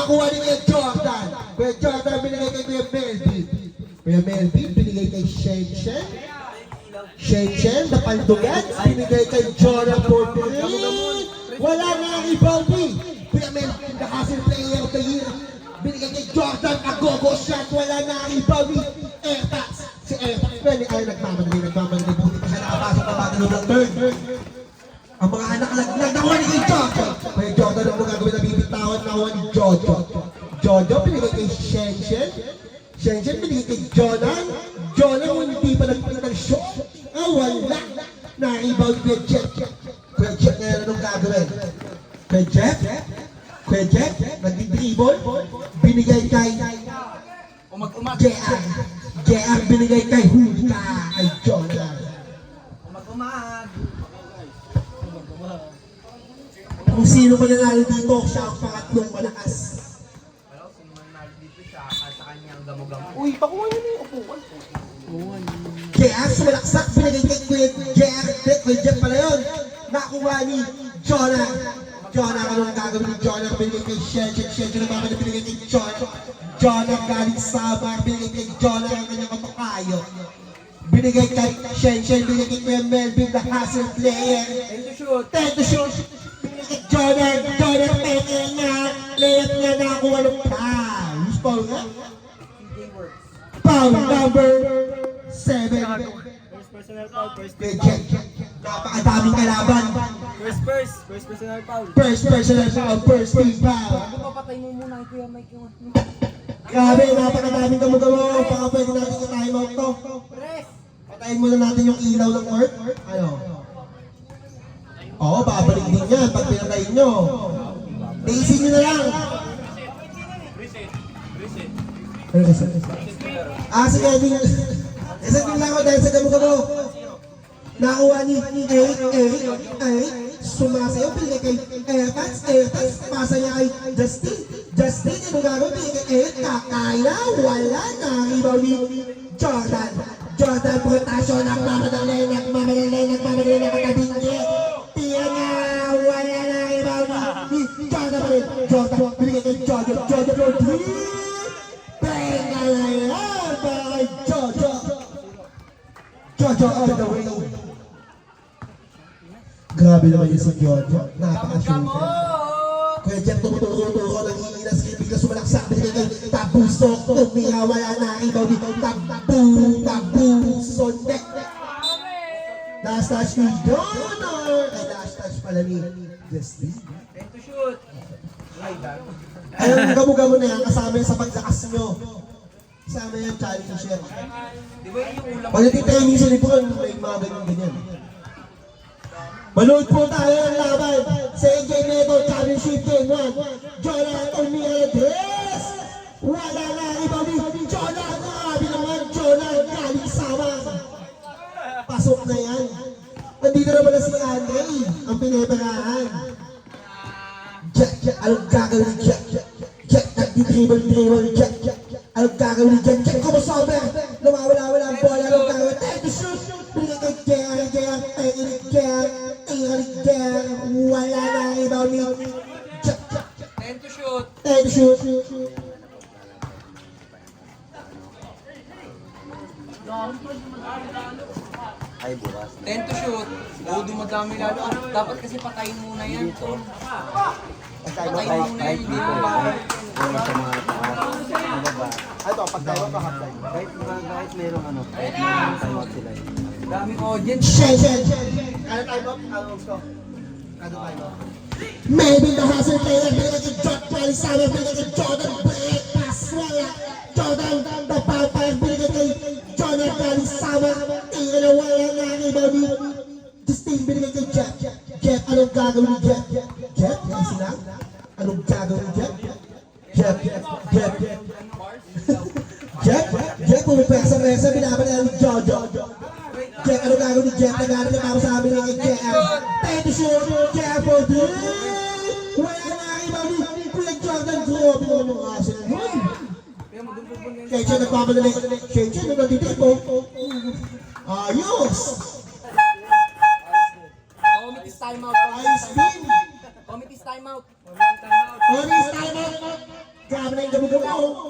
nakuha ni Kuya Jordan. Kuya Jordan binigay kay Kuya Melvin. Kuya Melvin binigay kay Shen. Shen, napaldugan, binigay kay Jordan Porterin. Wala na ang Ibaldi. Kuya Melvin, the Hustle Player of the Year. Binigay kay Jordan, agogo shot. Wala na ang Ibaldi. Airtax. Si Airtax, pwede ay nagmamadali. Buti pa siya nakapasok na bago ng third. Ang mga anak laglag, nakuha ni kay Jordan. Kuya Jordan, ang mga gagawin na bibitawan, nakuha ni Jojo. Jojo, binigay kay Shen. Shen, binigay kay Jonan. Jonan, hindi pa nagpili ng shot. Wala. Na-rebound Kuya Jeff. Kuya Jeff, ngayon anong gagawin? Kuya Jeff, nag-dribble. Binigay kay JR. JR binigay kay Hulka. Kay Jonan. Kung sino man nanalo dito, siya ang pangatlong malakas. Sino man nanalo dito siya sa kanyang gamo-gamo. Uy, pakuha niyo na yung upuan. JR sumalaksak, binigay kay Kuya JR. Kuya Jeff pala yun. Nakuha ni Jonah. Jonah, ano ang gagawin ni Jonah? Binigay kay Shen naman na binigay kay Jonah. Jonah galing Samar, binigay kay Jonah ang kanyang kapakayo. Binigay kay Shen, binigay kay Kuya Melvin, the Hustle Player. Time to shoot. Binigay kay Jonah peke nga. Layup nga nakakuha ng foul. Who's foul nga? Foul number 7. First personal foul, first Kuya Jeff, napakadaming kalaban. First personal foul. First personal foul, first team foul. Papatay mo muna kay Kuya Mike yung Grabe, napakadaming gamagawa. Baka pwede natin sa time out to. Patayin muna natin yung ilaw ng Earth. Ano? Oo, babalik din yan pag pinatayin nyo. Daisy nyo na lang. Reset. Sige, isang din lang ako dahil sa gamagawa. Nakuha ni Eric, sumasayaw, pinigay kay Airtax, pasa niya kay Justin, ano gagawin, pinigay kay Eric, kakaya, wala na, ibaw ni Jordan, protasyon, nagmamadali, katabi niya, tiyan nga, wala na, ibaw ni Jordan pa rin, Jordan, pinigay kay Jordan, penga na yan, para kay Jojo all the way. Grabe naman yung si Jojo. Napaka-shooter. Kuya Jeff, tumuturo, nangiinas, bigla sumalaksak, binigay kay Tabusok, tumiha, wala na, ibaw dito, Tabusok. Last touch ni Donor. Ay, last touch pala ni Justin. Time to shoot. Ayun, gamo-gamo na yan, kasama yan sa paglakas nyo. Kasama yan, challenge yan. Di ba yun yung ulam? Pag natitayo minsan ni Puron, may mga ganyan. Manood po tayo ng laban sa AJ Neto Championship Game 1. Jonah Tormiades! Wala na iba ni Jonah! Grabe naman, Jonah galing sama. Pasok na yan. Nandito naman na si Andre, ang piniperahan. Jack, anong gagawin ni Jack? Jack, nag-dribble, Jack. Anong gagawin ni Jack? Jack, kumasober! Nawawala ang bola, anong gagawin? Time to shoot! Binigay kay Jack, wala na ang ibaw ni Jack. Time to shoot. Time to shoot. Time to shoot. Dumadami lalo. Dapat kasi patayin muna yan. Patayin muna yan. Hindi mo ba? Ito, pag tayo ba half time? Kahit merong ano, kahit merong timeout sila. Daming audience. Shen. Ano time up? Ano gusto? Ano time up? Maybe the Hustle Player, binigay kay John Palisano, binigay kay Jordan, break pass, wala. Jordan, the Pampire, binigay kay Jonah Palisano, tingin na wala na ang ibaw ni Justin, binigay kay Jeff. Jeff, anong gagawin ni Jeff? Jeff, easy lang. Anong gagawin ni Jeff? Jeff, pumipesa, binabanaan ni Jojo. Jeff, anong gagawin ni Jeff? Nagano niya para sa amin ng Jeff. Time to shoot, Jeff for three. Wala na ang ibaw ni Kuya Jordan. Grabe naman yung asin. Cheche, nagpapadali. Cheche, nagdadito. Ayos! Committee's timeout. Ayos din! Committee's timeout. Ayos, time out! na yung gamo-gamo.